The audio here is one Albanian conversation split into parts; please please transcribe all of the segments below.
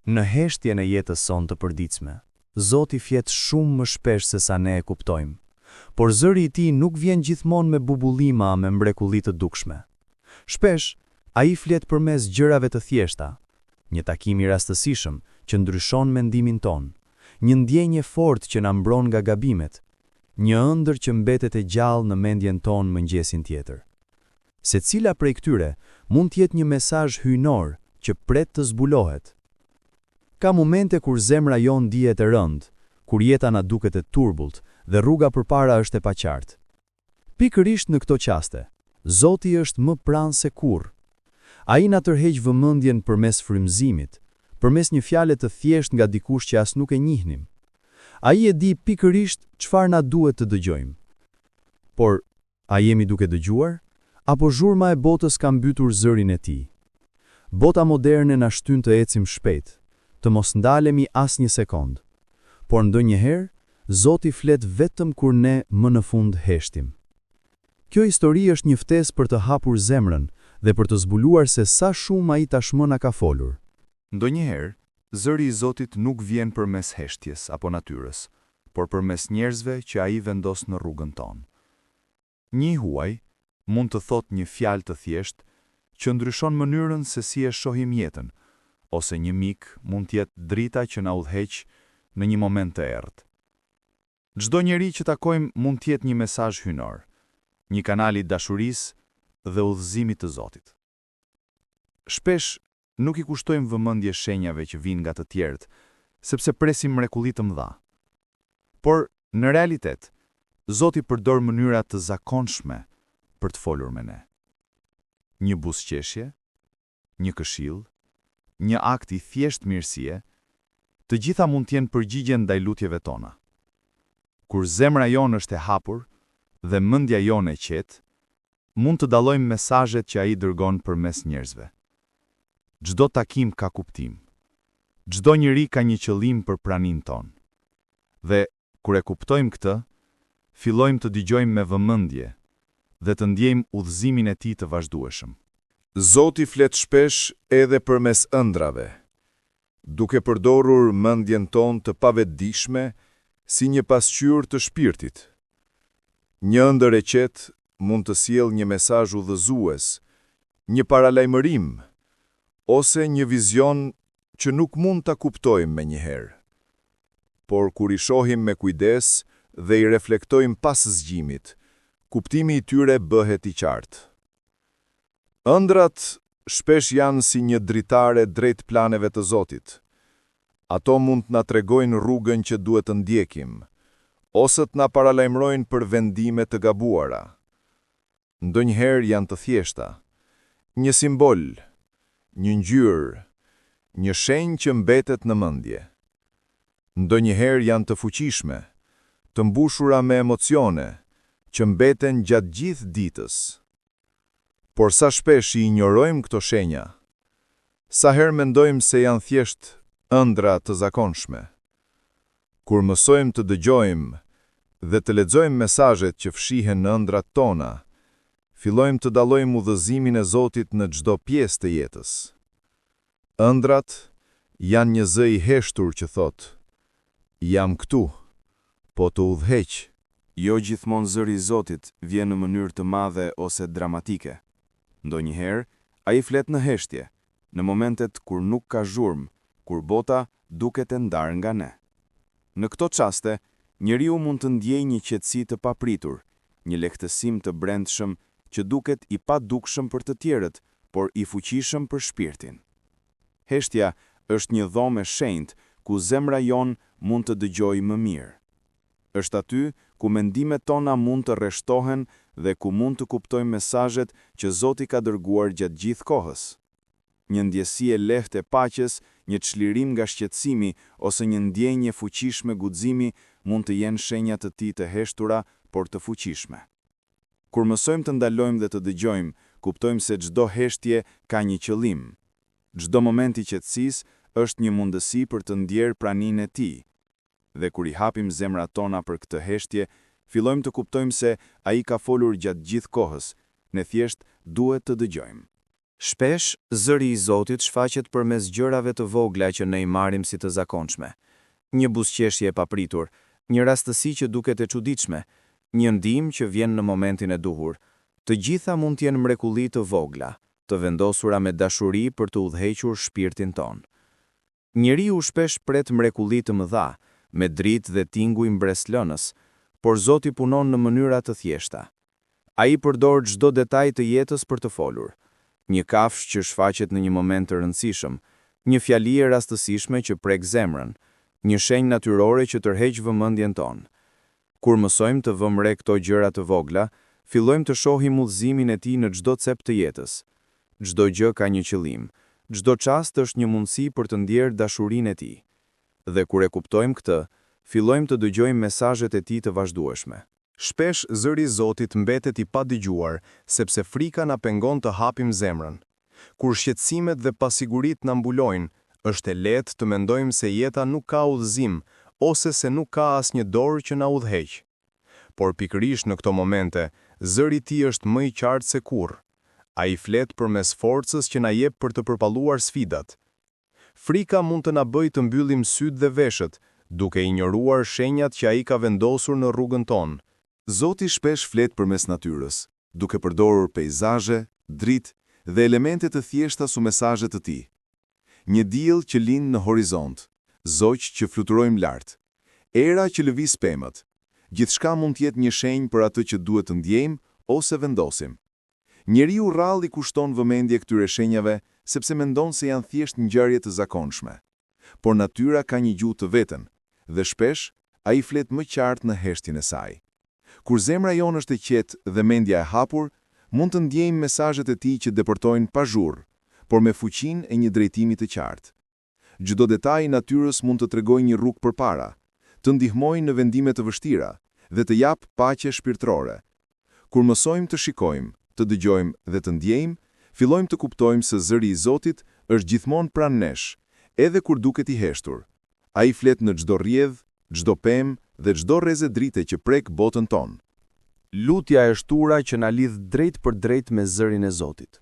Në heshtjen e jetës son të përditshme, Zoti flet shumë më shpesh se sa ne e kuptojmë, por zëri i tij nuk vjen gjithmonë me bubullima me mrekulli të dukshme. Shpesh, ai flet përmes gjërave të thjeshta, një takim i rastësishëm që ndryshon mendimin ton, një ndjenjë fortë që na mbron nga gabimet, një ëndër që mbetet e gjallë në mendjen ton mëngjesin tjetër. Secila prej këtyre mund të jetë një mesazh hyjnor që pret të zbulohet. Ka momente kur zemra jon dihet e rëndë, kur jeta na duket e turbullt dhe rruga përpara është e paqartë. Pikërisht në këto qaste, Zoti është më pranë se kurrë. Ai na tërheq vëmendjen përmes frymëzimit, përmes një fjale të thjeshtë nga dikush që as nuk e njihnim. Ai e di pikërisht çfarë na duhet të dëgjojmë. Por, a jemi duke dëgjuar? Apo zhurma e botës ka mbytur zërin e tij? Bota moderne na shtyn të ecim shpejt, të mos ndalemi as një sekond. Por ndonjëherë, Zoti flet vetëm kur ne më në fund heshtim. Kjo histori është një ftesë për të hapur zemrën dhe për të zbuluar se sa shumë ai tashmë na ka folur. Ndonjëherë, zëri i Zotit nuk vjen përmes heshtjes apo natyrës, por përmes njerëzve që ai vendos në rrugën tonë. Një huaj mund të thotë një fjalë të thjeshtë që ndryshon mënyrën se si e shohim jetën, ose një mik mund të jetë drita që na udhëheq në një moment të errët. Çdo njeri që takojmë mund të jetë një mesazh hyjnor, një kanal i dashurisë dhe udhëzimit të Zotit. Shpesh nuk i kushtojmë vëmendje shenjave që vijnë nga të tjerët, sepse presim mrekulli të mëdha. Por në realitet, Zoti përdor mënyra të zakonshme për të folur me ne. Një buzëqeshje, një këshill, një akt i thjeshtë mirësie, të gjitha mund të jenë përgjigje ndaj lutjeve tona. Kur zemra jonë është e hapur dhe mendja jonë e qetë, mund të dallojmë mesazhet që ai dërgon përmes njerëzve. Çdo takim ka kuptim. Çdo njeri ka një qëllim për praninë tonë. Dhe kur e kuptojmë këtë, fillojmë të dëgjojmë me vëmendje dhe të ndjejmë udhëzimin e tij të vazhdueshëm. Zoti flet shpesh edhe përmes ëndrave, duke përdorur mendjen tonë të pavetdijshme si një pasqyrë të shpirtit. Një ëndër e qetë mund të sjellë një mesazh udhëzues, një paralajmërim, ose një vizion që nuk mund ta kuptojmë menjëherë. Por kur i shohim me kujdes dhe i reflektojmë pas zgjimit, kuptimi i tyre bëhet i qartë. Ëndrat shpesh janë si një dritare drejt planeve të Zotit. Ato mund të na tregojnë rrugën që duhet të ndjekim, ose të na paralajmërojnë për vendime të gabuara. Ndonjëherë janë të thjeshta, një simbol, një ngjyrë, një shenjë që mbetet në mendje. Ndonjëherë janë të fuqishme, të mbushura me emocione, që mbeten gjatë gjithë ditës. Por sa shpesh i injorojmë këto shenja? Sa herë mendojmë se janë thjesht ëndra të zakonshme? Kur mësojmë të dëgjojmë dhe të lexojmë mesazhet që fshihen në ëndrat tona, fillojmë të dallojmë udhëzimin e Zotit në çdo pjesë të jetës. Ëndrat janë një zë i heshtur që thotë: "Jam këtu, po të udhëheq." Jo gjithmonë zëri i Zotit vjen në mënyrë të madhe ose dramatike. Ndonjëherë, ai flet në heshtje, në momentet kur nuk ka zhurmë, kur bota duket e ndarë nga ne. Në këto çaste, njeriu mund të ndjejë një qetësi të papritur, një lehtësim të brendshëm që duket i padukshëm për të tjerët, por i fuqishëm për shpirtin. Heshtja është një dhomë e shenjtë ku zemra jon mund të dëgjojë më mirë. Është aty ku mendimet tona mund të rreshtohen dhe ku mund të kuptojmë mesazhet që Zoti ka dërguar gjatë gjithë kohës. Një ndjesi e lehtë e paqes, një çlirim nga shqetësimi ose një ndjenjë fuqishme guximi mund të jenë shenja të tij të heshtura, por të fuqishme. Kur mësojmë të ndalojmë dhe të dëgjojmë, kuptojmë se çdo heshtje ka një qëllim. Çdo moment i qetësisë është një mundësi për të ndjerë praninë e tij. Dhe kur i hapim zemrat tona për këtë heshtje, fillojmë të kuptojmë se ai ka folur gjatë gjithë kohës, ne thjesht duhet të dëgjojmë. Shpesh, zëri i Zotit shfaqet përmes gjërave të vogla që ne i marrim si të zakonshme. Një buzëqeshje e papritur, një rastësi që duket e çuditshme, një ndihmë që vjen në momentin e duhur. Të gjitha mund të jenë mrekulli të vogla, të vendosura me dashuri për të udhëhequr shpirtin ton. Njeriu shpesh pret mrekulli të mëdha, me dritë dhe tinguj mbreslënës, por Zoti punon në mënyra të thjeshta. Ai përdor çdo detaj të jetës për të folur. Një kafshë që shfaqet në një moment të rëndësishëm, një fjali e rastësishme që prek zemrën, një shenjë natyrore që tërheq vëmendjen tonë. Kur mësojmë të vëmë re këto gjëra të vogla, fillojmë të shohim udhëzimin e tij në çdo cep të jetës. Çdo gjë ka një qëllim, çdo çast është një mundësi për të ndjerë dashurinë e tij. Dhe kur e kuptojmë këtë, fillojmë të dëgjojmë mesazhet e tij të vazhdueshme. Shpesh zëri i Zotit mbetet i padëgjuar, sepse frika na pengon të hapim zemrën. Kur shqetësimet dhe pasiguritë na mbulojnë, është e lehtë të mendojmë se jeta nuk ka udhëzim, ose se nuk ka asnjë dorë që na udhëheq. Por pikërisht në këto momente, zëri i tij është më i qartë se kurrë. Ai flet përmes forcës që na jep për të përballuar sfidat. Frika mund të na bëjë të mbyllim sytë dhe veshët, duke injoruar shenjat që ai ka vendosur në rrugën tonë. Zoti shpesh flet përmes natyrës, duke përdorur peizazhe, dritë dhe elemente të thjeshta su mesazhe të tij. Një diell që lind në horizont, zogjë që fluturojmë lart, era që lëviz pemët. Gjithçka mund të jetë një shenjë për atë që duhet të ndjejmë ose vendosim. Njeriu rrallë i kushton vëmendje këtyre shenjave sepse mendon se janë thjesht ngjarje të zakonshme. Por natyra ka një gjuhë të vetën dhe shpesh ai flet më qartë në heshtjen e saj. Kur zemra jonë është e qetë dhe mendja e hapur, mund të ndjejmë mesazhet e tij që depërtojnë pa zhurrë, por me fuqinë e një drejtimi të qartë. Çdo detaj i natyrës mund të tregojë një rrugë përpara, të ndihmojë në vendime të vështira dhe të jap paqe shpirtërore. Kur mësojmë të shikojmë, të dëgjojmë dhe të ndjejmë, fillojmë të kuptojmë se zëri i Zotit është gjithmonë pranë nesh, edhe kur duket i heshtur. Ai flet në çdo rrjedhë, çdo pemë dhe çdo rrezë drite që prek botën tonë. Lutja e shtura që na lidh drejt për drejt me zërin e Zotit.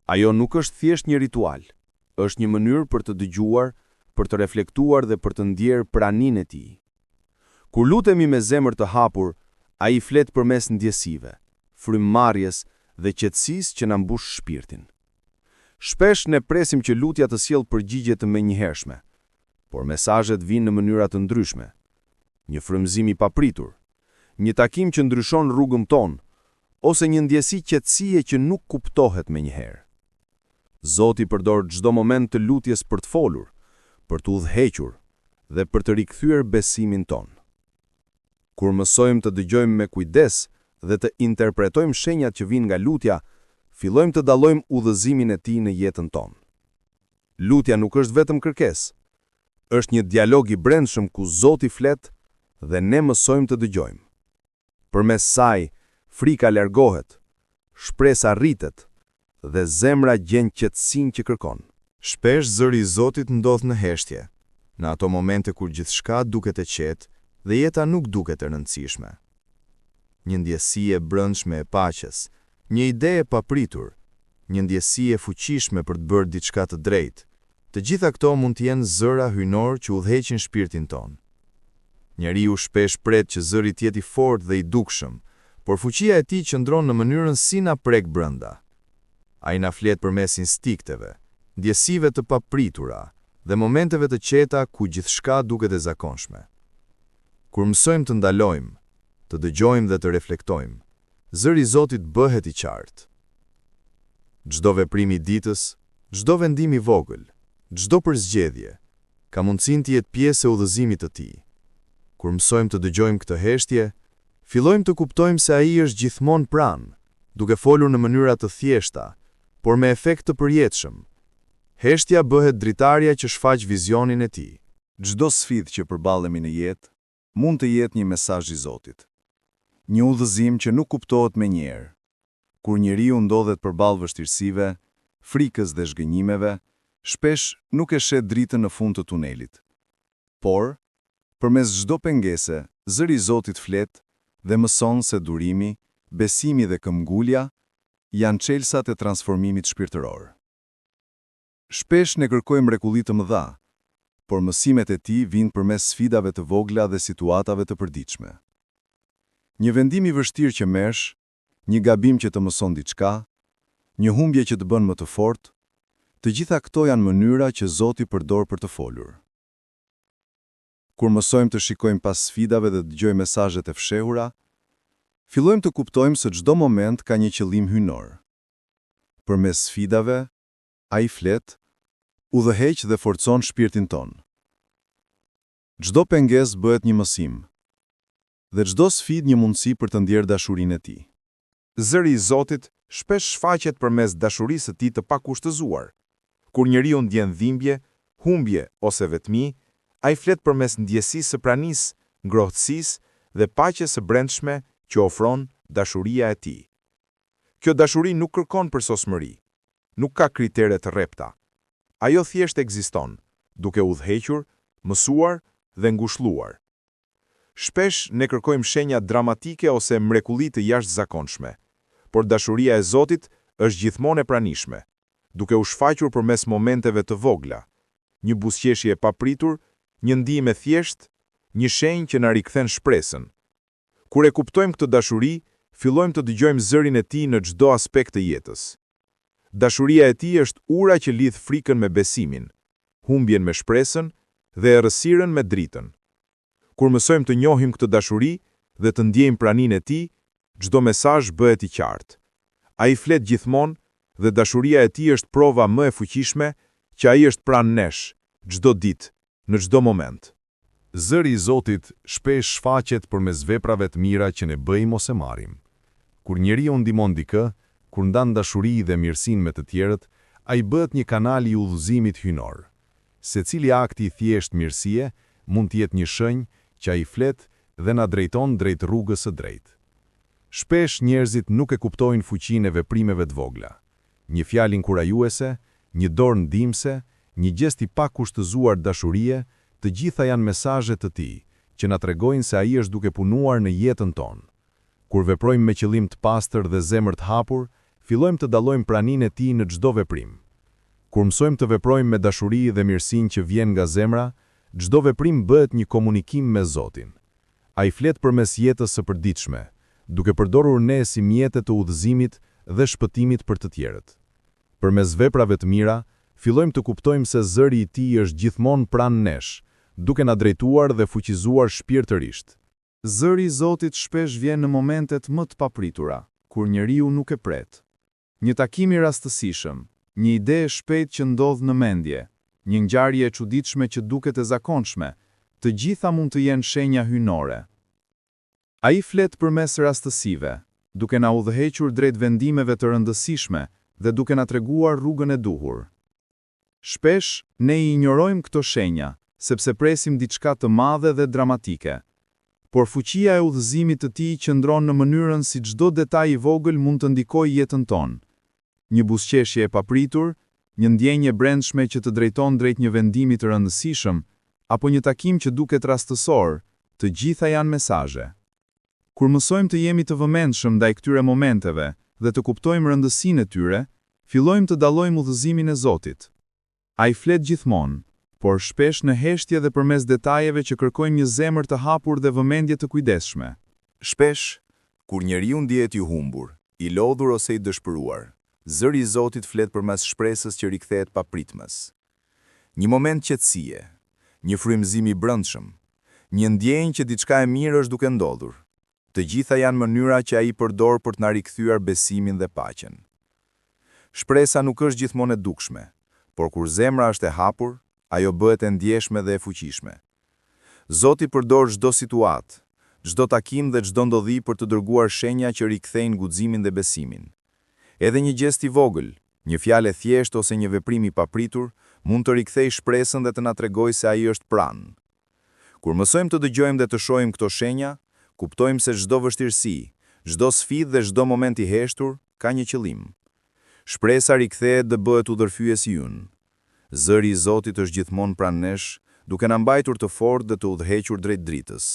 Ajo nuk është thjesht një ritual, është një mënyrë për të dëgjuar, për të reflektuar dhe për të ndjerë praninë e tij. Kur lutemi me zemër të hapur, ai flet përmes ndjesive, frymëmarrjes dhe qetësisë që na mbush shpirtin. Shpesh ne presim që lutja të sjellë përgjigje të menjëhershme, por mesazhet vinë në mënyra të ndryshme. Një frymëzim i papritur, një takim që ndryshon rrugën tonë, ose një ndjesi qetësie që nuk kuptohet menjëherë. Zoti përdor çdo moment të lutjes për të folur, për të udhëhequr dhe për të rikthyer besimin ton. Kur mësojmë të dëgjojmë me kujdes dhe të interpretojmë shenjat që vijnë nga lutja, fillojmë të dallojmë udhëzimin e tij në jetën tonë. Lutja nuk është vetëm kërkesë, është një dialog i brendshëm ku Zoti flet dhe ne mësojmë të dëgjojmë. Përmes saj, frika largohet, shpresa rritet dhe zemra gjen qetësinë që kërkon. Shpesh zëri i Zotit ndodh në heshtje, në ato momente kur gjithçka duket e qetë dhe jeta nuk duket e rëndësishme. Një ndjesi e brendshme e paqes, një ide e papritur, një ndjesi e fuqishme për të bërë diçka të drejtë. Të gjitha këto mund të jenë zëra hyjnor që udhëheqin shpirtin ton. Njeriu shpesh pret që zëri të jetë i fortë dhe i dukshëm, por fuqia e tij qëndron në mënyrën si na prek brenda. Ai na flet përmes instinkteve, ndjesive të papritura dhe momenteve të qeta ku gjithçka duket e zakonshme. Kur mësojmë të ndalojmë, të dëgjojmë dhe të reflektojmë, zëri i Zotit bëhet i qartë. Çdo veprim i ditës, çdo vendim i vogël, çdo përzgjedhje ka mundësinë të jetë pjesë e udhëzimit të tij. Kur mësojmë të dëgjojmë këtë heshtje, fillojmë të kuptojmë se ai është gjithmonë pranë, duke folur në mënyra të thjeshta, por me efekt të përjetshëm. Heshtja bëhet dritarja që shfaq vizionin e tij. Çdo sfidë që përballemi në jetë mund të jetë një mesazh i Zotit. Një udhëzim që nuk kuptohet menjëherë. Kur njeriu ndodhet përballë vështirësive, frikës dhe zhgënjimeve, shpesh nuk e shet dritën në fund të tunelit. Por, përmes çdo pengese, zëri i Zotit flet dhe mëson se durimi, besimi dhe këmbgulja janë çelësat e transformimit shpirtëror. Shpesh ne kërkojmë mrekulli të mëdha, por mësimet e tij vijnë përmes sfidave të vogla dhe situatave të përditshme. Një vendim i vështirë që merresh, një gabim që të mëson diçka, një humbje që të bën më të fortë, të gjitha këto janë mënyra që Zoti përdor për të folur. Kur mësojmë të shikojmë pas sfidave dhe dëgjojmë mesazhet e fshehura, fillojmë të kuptojmë se çdo moment ka një qëllim hyjnor. Përmes sfidave, ai flet, udhëheq dhe forcon shpirtin ton. Çdo pengesë bëhet një mësim, dhe çdo sfidë një mundësi për të ndjerë dashurinë e tij. Zëri i Zotit shpesh shfaqet përmes dashurisë së tij të pakushtëzuar. Kur njeriu ndjen dhimbje, humbje ose vetmi, ai flet përmes ndjesisë së pranisë, ngrohtësisë dhe paqes së brendshme që ofron dashuria e tij. Kjo dashuri nuk kërkon përsosmëri, nuk ka kritere të rrepta. Ajo thjesht ekziston, duke udhëhequr, mësuar dhe ngushëlluar. Shpesh ne kërkojmë shenja dramatike ose mrekulli të jashtëzakonshme, por dashuria e Zotit është gjithmonë e pranishme, duke u shfaqur përmes momenteve të vogla, një buzëqeshje e papritur, një ndihmë e thjeshtë, një shenjë që na rikthen shpresën. Kur e kuptojmë këtë dashuri, fillojmë të dëgjojmë zërin e tij në çdo aspekt të jetës. Dashuria e tij është ura që lidh frikën me besimin, humbjen me shpresën dhe errësirën me dritën. Kur mësojmë të njohim këtë dashuri dhe të ndjejmë praninë e tij, çdo mesazh bëhet i qartë. Ai flet gjithmonë dhe dashuria e tij është prova më e fuqishme që ai është pranë nesh, çdo ditë, në çdo moment. Zëri i Zotit shpesh shfaqet përmes veprave të mira që ne bëjmë ose marrim. Kur njeriu ndihmon dikë, kur ndan dashuri dhe mirësinë me të tjerët, ai bëhet një kanal i udhëzimit hyjnor. Secili akti i thjesht mirësie mund të jetë një shenjë që ai flet dhe na drejton drejt rrugës së drejtë. Shpesh njerëzit nuk e kuptojnë fuqinë e veprimeve të vogla. Një fjalë inkurajuese, një dorë ndihmëse, një gest i pakushtëzuar dashurie, të gjitha janë mesazhe të tij që na tregojnë se ai është duke punuar në jetën tonë. Kur veprojmë me qëllim të pastër dhe zemër të hapur, fillojmë të dallojmë praninë e tij në çdo veprim. Kur mësojmë të veprojmë me dashuri dhe mirësinë që vjen nga zemra, çdo veprim bëhet një komunikim me Zotin. Ai flet përmes jetës së përditshme, duke përdorur ne si mjete të udhëzimit dhe shpëtimit për të tjerët. Përmes veprave të mira, fillojmë të kuptojmë se zëri i tij është gjithmonë pranë nesh, duke na drejtuar dhe fuqizuar shpirtërisht. Zëri i Zotit shpesh vjen në momentet më të papritura, kur njeriu nuk e pret. Një takim i rastësishëm, një ide e shpejtë që ndodh në mendje, një ngjarje e çuditshme që duket e zakonshme, të gjitha mund të jenë shenja hyjnore. Ai flet përmes rastësive, duke na udhëhequr drejt vendimeve të rëndësishme dhe duke na treguar rrugën e duhur. Shpesh ne i injorojmë këto shenja, sepse presim diçka të madhe dhe dramatike. Por fuqia e udhëzimit të tij qëndron në mënyrën si çdo detaj i vogël mund të ndikojë jetën tonë. Një buzëqeshje e papritur, një ndjenjë e brendshme që të drejton drejt një vendimi të rëndësishëm, apo një takim që duket rastësor, të gjitha janë mesazhe. Kur mësojmë të jemi të vëmendshëm ndaj këtyre momenteve dhe të kuptojmë rëndësinë e tyre, fillojmë të dallojmë udhëzimin e Zotit. Ai flet gjithmonë, por shpesh në heshtje dhe përmes detajeve që kërkojnë një zemër të hapur dhe vëmendje të kujdesshme. Shpesh, kur njeriu ndihet i humbur, i lodhur ose i dëshpëruar, zëri i Zotit flet përmes shpresës që rikthehet papritmës. Një moment qetësie, një frymëzim i brendshëm, një ndjenjë që diçka e mirë është duke ndodhur. Të gjitha janë mënyra që ai përdor për të na rikthyer besimin dhe paqen. Shpresa nuk është gjithmonë e dukshme, por kur zemra është e hapur, ajo bëhet e ndjeshme dhe e fuqishme. Zoti përdor çdo situatë, çdo takim dhe çdo ndodhi për të dërguar shenja që rikthejnë guximin dhe besimin. Edhe një gest i vogël, një fjalë e thjeshtë ose një veprim i papritur mund të rikthejë shpresën dhe të na tregojë se ai është pranë. Kur mësojmë të dëgjojmë dhe të shohim këto shenja, kuptojmë se çdo vështirësi, çdo sfidë dhe çdo moment i heshtur ka një qëllim. Shpresa rikthehet dhe bëhet udhërfyesi ynë. Zëri i Zotit është gjithmonë pranë nesh, duke na mbajtur të fortë dhe të udhëhequr drejt dritës.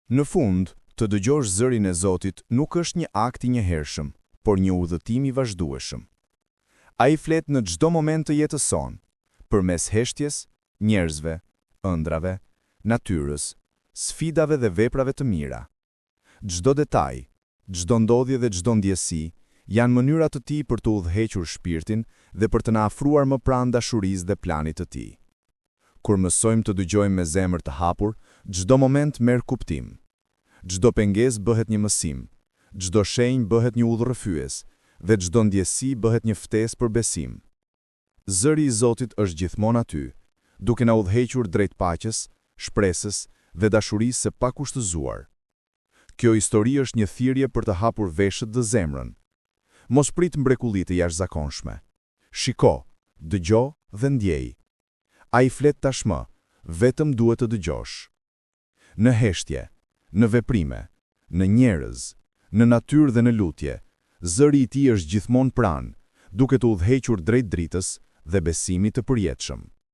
Në fund, të dëgjosh zërin e Zotit nuk është një akt i njëhershëm, por një udhëtim i vazhdueshëm. Ai flet në çdo moment të jetës sonë, përmes heshtjes, njerëzve, ëndrave, natyrës, sfidave dhe veprave të mira. Çdo detaj, çdo ndodhje dhe çdo ndjesi janë mënyra të tij për të udhëhequr shpirtin dhe për të na afruar më pranë dashurisë dhe planit të tij. Kur mësojmë të dëgjojmë me zemër të hapur, çdo moment merr kuptim. Çdo pengesë bëhet një mësim, çdo shenjë bëhet një udhërrëfyes dhe çdo ndjesi bëhet një ftesë për besim. Zëri i Zotit është gjithmonë aty, duke na udhëhequr drejt paqes, shpresës dhe dashurisë së pakushtëzuar. Kjo histori është një thirrje për të hapur veshët dhe zemrën. Mos prit mrekulli të jashtëzakonshme. Shiko, dëgjo dhe ndjej. Ai flet tashmë, vetëm duhet të dëgjosh. Në heshtje, në veprime, në njerëz, në natyrë dhe në lutje, zëri i tij është gjithmonë pranë, duke të udhëhequr drejt dritës dhe besimit të përjetshëm.